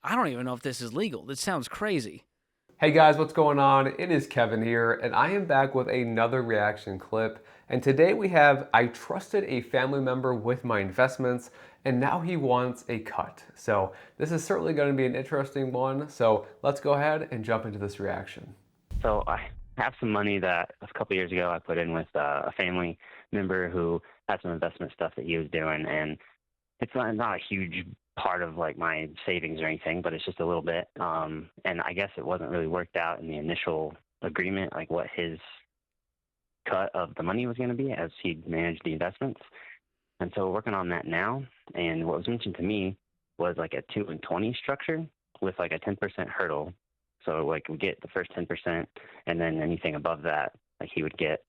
I don't even know if this is legal. This sounds crazy. Hey guys, what's going on? It is Kevin here, and I am back with another reaction clip. And today we have I trusted a family member with my investments, and now he wants a cut. So this is certainly going to be an interesting one. So let's go ahead and jump into this reaction. So I have some money that a couple years ago I put in with a family member who had some investment stuff that he was doing, and it's not a huge part of like my savings or anything, but it's just a little bit. And I guess it wasn't really worked out in the initial agreement, like what his cut of the money was going to be as he managed the investments. And so we're working on that now. And what was mentioned to me was like a 2 and 20 structure with like a 10% hurdle. So like we get the first 10%, and then anything above that, like he would get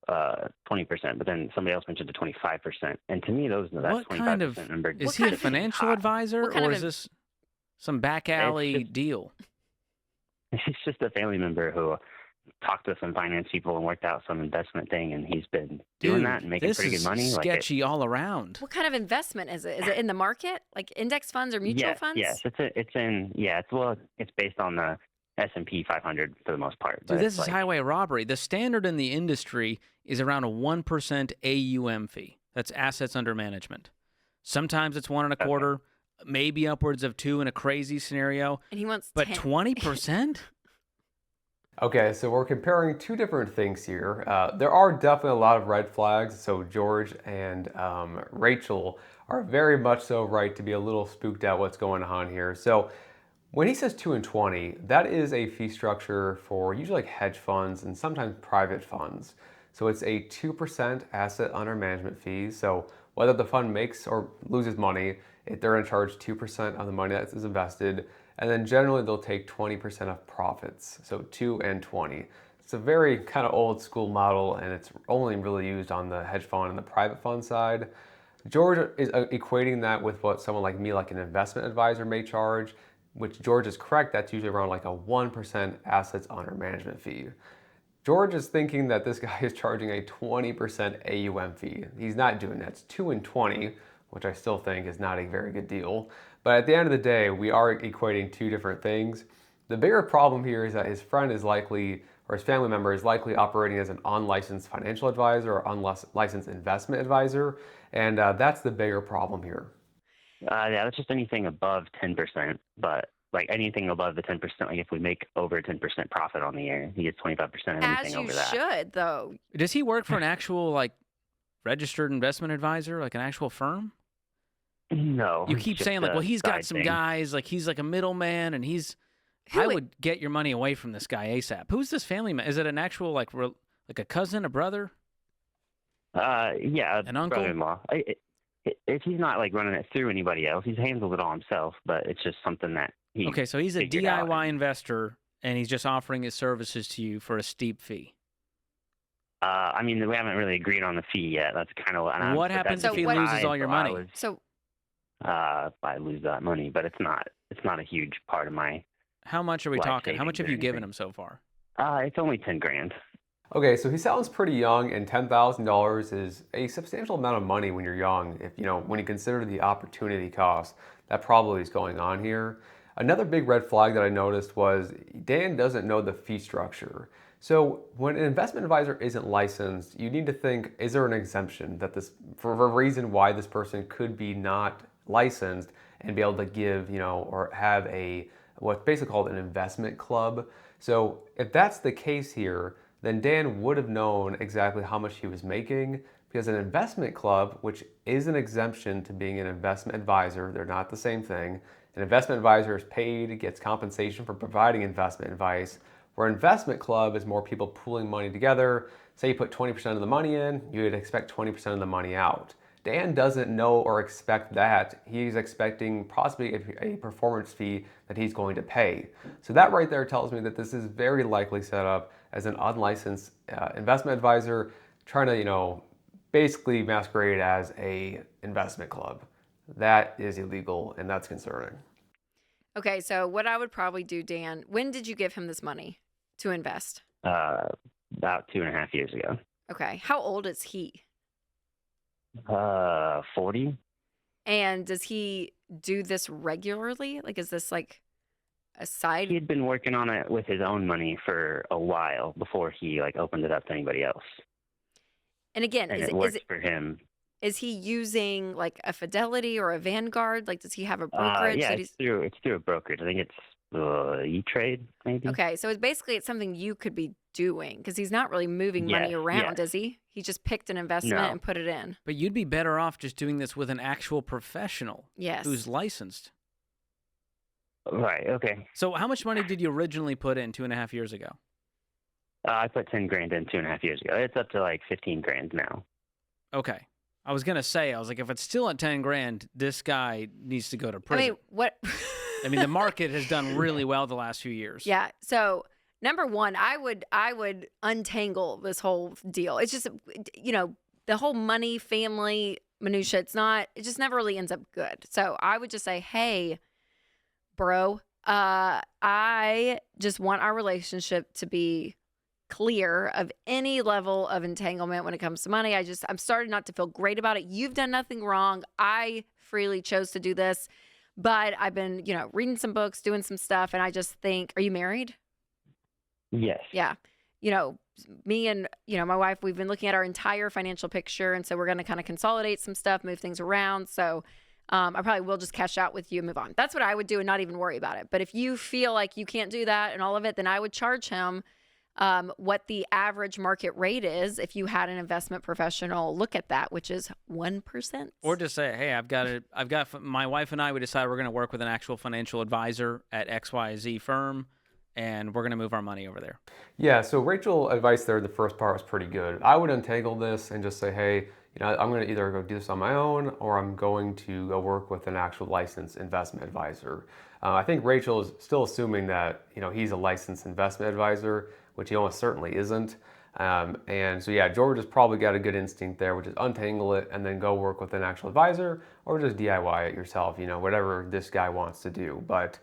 20%. But then somebody else mentioned the 25%. And to me, that What kind of 25% number is just he a seems financial high. advisor What kind or of is this some back alley It's deal? He's just a family member who talked to some finance people and worked out some investment thing, and he's been doing that Dude, and making this pretty good is money. sketchy all around. what kind of investment is it? Is it in the market, like index funds or mutual funds? Yes, it's based on the S&P 500 for the most part. Dude, But this it's is like highway robbery. The standard in the industry is around a 1% AUM fee. That's assets under management. Sometimes it's one and a okay, quarter, maybe upwards of two in a crazy scenario. And he wants But 10. 20%? Okay, so we're comparing two different things here. There are definitely a lot of red flags. So George and Rachel are very much so right to be a little spooked out what's going on here. So when he says 2 and 20, that is a fee structure for usually like hedge funds and sometimes private funds. So it's a 2% asset under management fee. So whether the fund makes or loses money, they're going to charge 2% of the money that is invested. And then generally they'll take 20% of profits. So 2 and 20. It's a very kind of old school model, and it's only really used on the hedge fund and the private fund side. George is equating that with what someone like me, like an investment advisor, may charge, which George is correct. That's usually around like a 1% assets under management fee. George is thinking that this guy is charging a 20% AUM fee. He's not doing that. It's 2 and 20, which I still think is not a very good deal. But at the end of the day, we are equating two different things. The bigger problem here is that his friend is likely, or his family member is likely operating as an unlicensed financial advisor or unlicensed investment advisor. And that's the bigger problem here. yeah, that's just anything above 10%. But like anything above the 10%, like if we make over 10% profit on the year, he gets 25% of As anything you over that. should, though. Does he work for an actual, like, registered investment advisor, like an actual firm? No, You it's keep just saying, like, a well, he's got side some thing. guys, like, he's like a middleman, and I Who i- would get your money away from this guy ASAP. Who's this family man? Is it an actual, like a cousin, a brother, Yeah, an uncle? brother-in-law. If he's not like running it through anybody else, he handles it all himself. But it's just something that he Okay, so he's a figured out. DIY investor, and he's just offering his services to you for a steep fee. I mean, we haven't really agreed on the fee yet. That's kind of What happens if he loses all your money? If I lose that money, but it's not a huge part of my How much are we life talking? How much have savings or you given anything. him so far? It's only 10 grand. Okay, so he sounds pretty young, and $10,000 is a substantial amount of money when you're young. If when you consider the opportunity cost that probably is going on here. Another big red flag that I noticed was Dan doesn't know the fee structure. So when an investment advisor isn't licensed, you need to think: is there an exemption that this for a reason why this person could be not licensed and be able to give or have a what's basically called an investment club. So if that's the case here, then Dan would have known exactly how much he was making, because an investment club, which is an exemption to being an investment advisor, they're not the same thing. An investment advisor is paid, gets compensation for providing investment advice, where investment club is more people pooling money together. Say you put 20% of the money in, you would expect 20% of the money out. Dan doesn't know or expect that. He's expecting possibly a performance fee that he's going to pay. So that right there tells me that this is very likely set up as an unlicensed investment advisor trying to, basically masquerade as a investment club. That is illegal, and that's concerning. Okay, so what I would probably do, Dan, when did you give him this money to invest? About 2.5 years ago. Okay, how old is he? 40. And does he do this regularly? Like, is this like a He side? had been working on it with his own money for a while before he like opened it up to anybody else, And again, and is it it, is worked it for him. is he using like a Fidelity or a Vanguard? Like, does he have a brokerage Yeah, that he's it's through a brokerage. I think it's E-Trade, maybe. okay? So it's something you could be doing because he's not really moving money Yes, around, yes. is he? He just picked an investment No. and put it in. But you'd be better off just doing this with an actual professional Yes. who's licensed. Right. Okay. So how much money did you originally put in 2.5 years ago? I put 10 grand in 2.5 years ago. It's up to like 15 grand now. Okay. I was gonna say, I was like, if it's still at 10 grand, this guy needs to go to I prison. mean, what? I mean, the market has done really well the last few years. Yeah. So number one, I would untangle this whole deal. It's just, the whole money, family minutia. It just never really ends up good. So I would just say, hey, bro, I just want our relationship to be clear of any level of entanglement when it comes to money. I'm starting not to feel great about it. You've done nothing wrong. I freely chose to do this, but I've been, reading some books, doing some stuff. And I just think, are you married? Yes. Yeah. Me and, my wife, we've been looking at our entire financial picture. And so we're going to kind of consolidate some stuff, move things around. So I probably will just cash out with you and move on. That's what I would do and not even worry about it. But if you feel like you can't do that and all of it, then I would charge him what the average market rate is if you had an investment professional look at that, which is 1%. Or just say, hey, I've got my wife and I, we decided we're going to work with an actual financial advisor at XYZ firm, and we're going to move our money over there. Yeah, so Rachel's advice there, the first part was pretty good. I would untangle this and just say, hey, I'm going to either go do this on my own or I'm going to go work with an actual licensed investment advisor. I think Rachel is still assuming that, he's a licensed investment advisor, which he almost certainly isn't. And so, yeah, George has probably got a good instinct there, which is untangle it and then go work with an actual advisor or just DIY it yourself, whatever this guy wants to do. But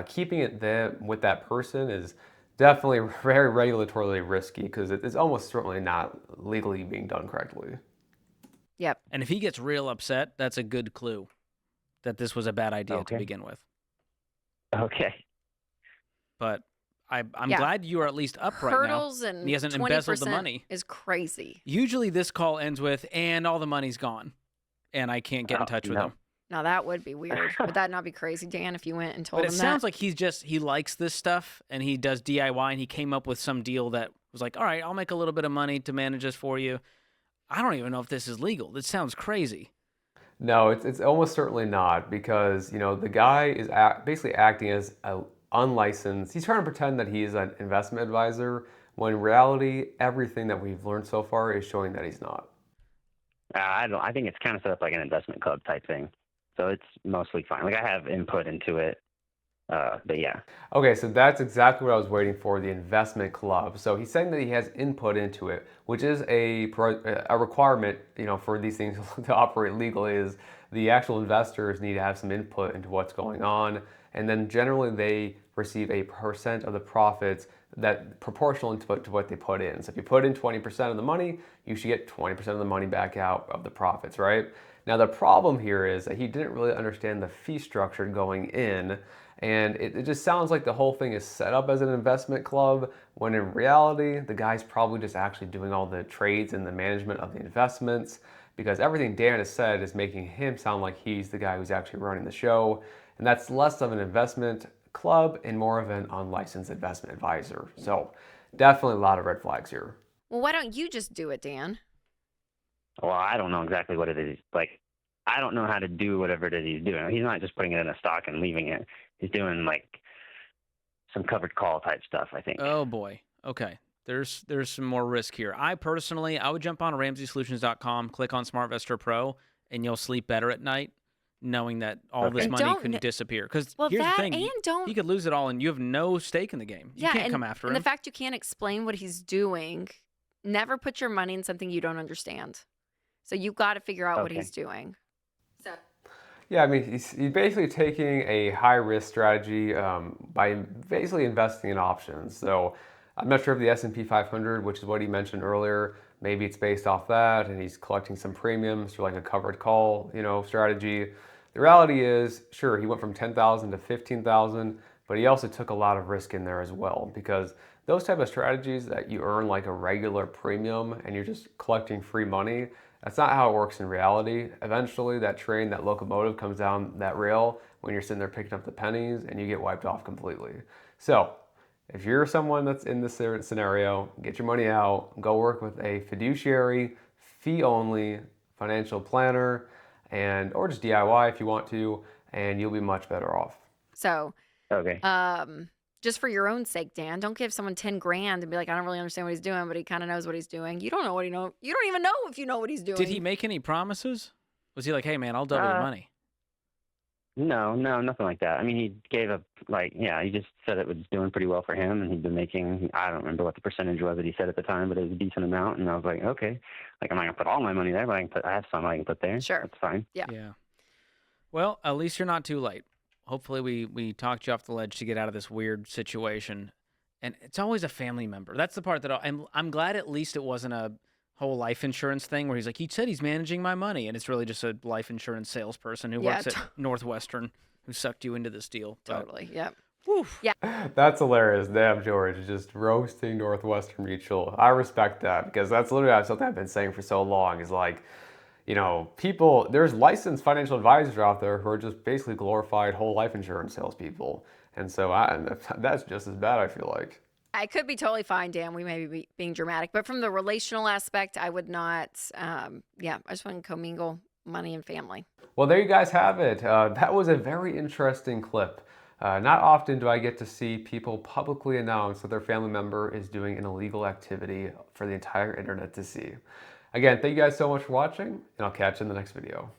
keeping it there with that person is definitely very regulatorily risky because it's almost certainly not legally being done correctly. Yep. And if he gets real upset, that's a good clue that this was a bad idea to Okay. begin with. Okay. But I'm Yeah. glad you are at least up right now. Hurdles and He hasn't 20% embezzled the money. is crazy. Usually this call ends with, and all the money's gone, and I can't get in Oh, touch with no. him. Now that would be weird. Would that not be crazy, Dan, if you went and told But it him sounds that? like he likes this stuff, and he does DIY, and he came up with some deal that was like, all right, I'll make a little bit of money to manage this for you. I don't even know if this is legal. This sounds crazy. No, it's almost certainly not because, the guy is basically acting as an unlicensed. He's trying to pretend that he's an investment advisor when in reality, everything that we've learned so far is showing that he's not. I think it's kind of set up like an investment club type thing. So it's mostly fine. Like I have input into it. But yeah. Okay, so that's exactly what I was waiting for, the investment club. So he's saying that he has input into it, which is a requirement, for these things to operate legally is the actual investors need to have some input into what's going on. And then generally they receive a percent of the profits that proportional to what they put in. So if you put in 20% of the money, you should get 20% of the money back out of the profits, right? Now the problem here is that he didn't really understand the fee structure going in. And it just sounds like the whole thing is set up as an investment club, when in reality, the guy's probably just actually doing all the trades and the management of the investments, because everything Dan has said is making him sound like he's the guy who's actually running the show. And that's less of an investment club and more of an unlicensed investment advisor. So definitely a lot of red flags here. Well, why don't you just do it, Dan? Well, I don't know exactly what it is. Like, I don't know how to do whatever it is he's doing. He's not just putting it in a stock and leaving it. He's doing like some covered call type stuff, I think. Oh boy. Okay. There's some more risk here. I would jump on RamseySolutions.com, click on SmartVestor Pro, and you'll sleep better at night knowing that all this And money don't can kn- disappear. Because Well, here's that the thing, and don't. he could lose it all, and you have no stake in the game. You can't and, come after and him. the fact you can't explain what he's doing, never put your money in something you don't understand. So you've got to figure out what Okay. he's doing. So Yeah, I mean, he's basically taking a high-risk strategy by basically investing in options. So I'm not sure if the S&P 500, which is what he mentioned earlier, maybe it's based off that and he's collecting some premiums through like a covered call, strategy. The reality is, sure, he went from 10,000 to 15,000, but he also took a lot of risk in there as well, because those type of strategies that you earn like a regular premium and you're just collecting free money, that's not how it works in reality. Eventually that train, that locomotive comes down that rail when you're sitting there picking up the pennies and you get wiped off completely. So if you're someone that's in this scenario, get your money out, go work with a fiduciary, fee-only financial planner, or just DIY if you want to, and you'll be much better off. So, Okay. just for your own sake, Dan, don't give someone 10 grand and be like, I don't really understand what he's doing, but he kind of knows what he's doing. You don't know what he knows. You don't even know if you know what he's doing. Did he make any promises? Was he like, hey, man, I'll double your money? No, nothing like that. I mean, he gave up, he just said it was doing pretty well for him, and he'd been making, I don't remember what the percentage was that he said at the time, but it was a decent amount, and I was like, okay. Like, I'm not going to put all my money there, but I have some I can put there. Sure. That's fine. Yeah. Well, at least you're not too late. Hopefully we talked you off the ledge to get out of this weird situation. And it's always a family member. That's the part that I'm glad at least it wasn't a whole life insurance thing where he's like, he said he's managing my money, and it's really just a life insurance salesperson who works at Northwestern who sucked you into this deal. Totally. Yep. Woof. Yeah. That's hilarious. Damn, George, just roasting Northwestern Mutual. I respect that, because that's literally something I've been saying for so long, is like, people, there's licensed financial advisors out there who are just basically glorified whole life insurance salespeople. And so that's just as bad, I feel like. I could be totally fine, Dan. We may be being dramatic, but from the relational aspect, I would not. I just wouldn't commingle money and family. Well, there you guys have it. That was a very interesting clip. Not often do I get to see people publicly announce that their family member is doing an illegal activity for the entire internet to see. Again, thank you guys so much for watching, and I'll catch you in the next video.